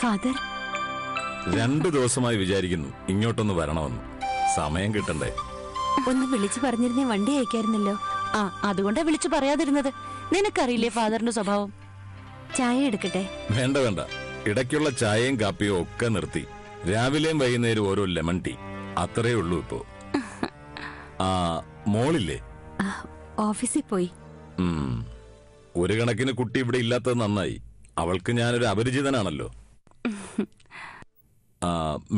Father, 2 ദിവസമായി വിചാരിക്കുന്നു ഇങ്ങോട്ടൊന്ന് വരണമെന്ന്. സമയം കിട്ടണ്ടേ? ഒന്ന് വിളിച്ചു പറഞ്ഞിരുന്നേ വണ്ടി അയക്കായിരുന്നല്ലോ. ആ, അതുകൊണ്ടാ വിളിച്ചു പറയാതിരുന്നത്. നിനക്കറിയില്ലേ ഫാദറിന്റെ സ്വഭാവം. ചായ എടുക്കട്ടെ? വേണ്ട വേണ്ട, ഇടയ്ക്കുള്ള ചായയും കാപ്പിയും ഒക്കെ നിർത്തി. രാവിലെയും വൈകുന്നേരം ഓരോ ലെമൺ ടീ, അത്രേ ഉള്ളൂ ഇപ്പോ. ആ, മോളില്ലേ? ഓഫീസിൽ പോയി. ഒരു കണക്കിന് കുട്ടി ഇവിടെ ഇല്ലാത്തത് നന്നായി. അവൾക്ക് ഞാനൊരു അപരിചിതനാണല്ലോ.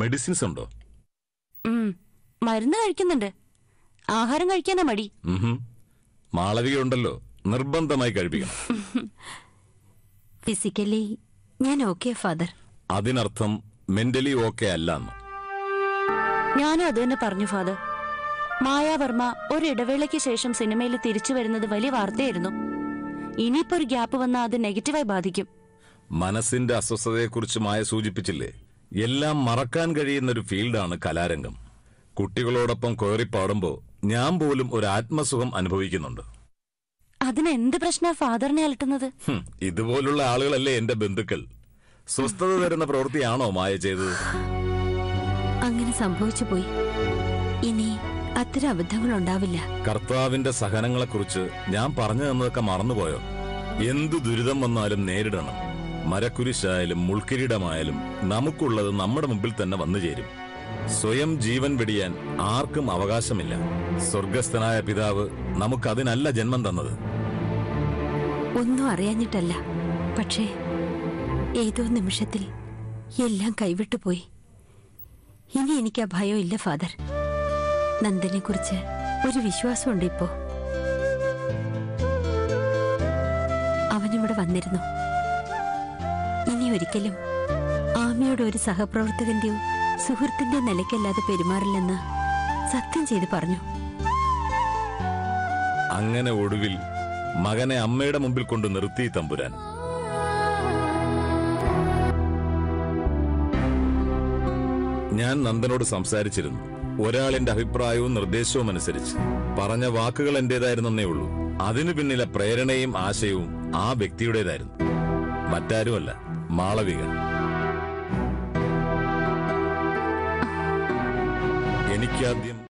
മെഡിസിൻസ് ഉണ്ടോ? മരുന്ന് കഴിക്കുന്നുണ്ട്. ആഹാരം കഴിക്കാനാ മടി. മാളവിക ഉണ്ടല്ലോ, നിർബന്ധമായി കഴിപ്പിക്കണം. ഫിസിക്കലി ഞാൻ ഓക്കെ ഫാദർ. അതിനർത്ഥം മെന്റലി ഓക്കെ അല്ലെന്ന്. ഞാനും അത് തന്നെ പറഞ്ഞു ഫാദർ. മായാവർമ്മ ഒരിടവേളയ്ക്ക് ശേഷം സിനിമയിൽ തിരിച്ചു വരുന്നത് വലിയ വാർത്തയായിരുന്നു. ഇനിയിപ്പോ ഒരു ഗ്യാപ്പ് വന്നാൽ അത് നെഗറ്റീവായി ബാധിക്കും. മനസ്സിന്റെ അസ്വസ്ഥതയെക്കുറിച്ച് മായ സൂചിപ്പിച്ചില്ലേ? എല്ലാം മറക്കാൻ കഴിയുന്നൊരു ഫീൽഡാണ് കലാരംഗം. കുട്ടികളോടൊപ്പം കോറിപ്പാടുമ്പോ ഞാൻ പോലും ഒരു ആത്മസുഖം അനുഭവിക്കുന്നുണ്ട്. അതിന് എന്ത് പ്രശ്ന ഫാദറിനെ അലട്ടുന്നത്? ഇതുപോലുള്ള ആളുകളല്ലേ എന്റെ ബന്ധുക്കൾ. സ്വസ്ഥത തരുന്ന പ്രവൃത്തിയാണോ മായ ചെയ്തത്? അങ്ങനെ സംഭവിച്ചു പോയി. ഇനി അത്തരം അബദ്ധങ്ങൾ ഉണ്ടാവില്ല. കർത്താവിന്റെ സഹനങ്ങളെക്കുറിച്ച് ഞാൻ പറഞ്ഞു തന്നതൊക്കെ മറന്നുപോയോ? എന്തു ദുരിതം വന്നാലും നേരിടണം. മരക്കുരിശായാലും മുൾക്കിരീടമായാലും നമുക്കുള്ളത് നമ്മുടെ മുമ്പിൽ തന്നെ വന്നു ചേരും. സ്വയം ജീവൻ വെടിയാൻ ആർക്കും അവകാശമില്ല. സ്വർഗസ്ഥനായ പിതാവ് നമുക്കതിനല്ല ജന്മം തന്നത്. ഒന്നും അറിയാഞ്ഞിട്ടല്ല, പക്ഷേ ഏതോ നിമിഷത്തിൽ എല്ലാം കൈവിട്ടുപോയി. ഇനി എനിക്ക് ആ ഭയം ഇല്ല ഫാദർ. നന്ദനെ കുറിച്ച് ഒരു വിശ്വാസമുണ്ട് ഇപ്പോ. അവനിവിടെ വന്നിരുന്നു. ഇനി ഒരിക്കലും ആമയുടെ ഒരു സഹപ്രവർത്തകന്റെയോ സുഹൃത്തിന്റെ നിലയ്ക്കല്ലാതെ പെരുമാറില്ലെന്ന് സത്യം ചെയ്ത് പറഞ്ഞു. അങ്ങനെ ഒടുവിൽ മകനെ അമ്മയുടെ മുമ്പിൽ കൊണ്ട് നിർത്തി തമ്പുരാൻ. ഞാൻ നന്ദനോട് സംസാരിച്ചിരുന്നു. ഒരാളിന്റെ അഭിപ്രായവും നിർദ്ദേശവും അനുസരിച്ച് പറഞ്ഞ വാക്കുകൾ എന്റേതായിരുന്നേ ഉള്ളൂ. അതിനു പിന്നിലെ പ്രേരണയും ആശയവും ആ വ്യക്തിയുടേതായിരുന്നു, മറ്റാരുമല്ല. മാളവിക. എനിക്കാദ്യം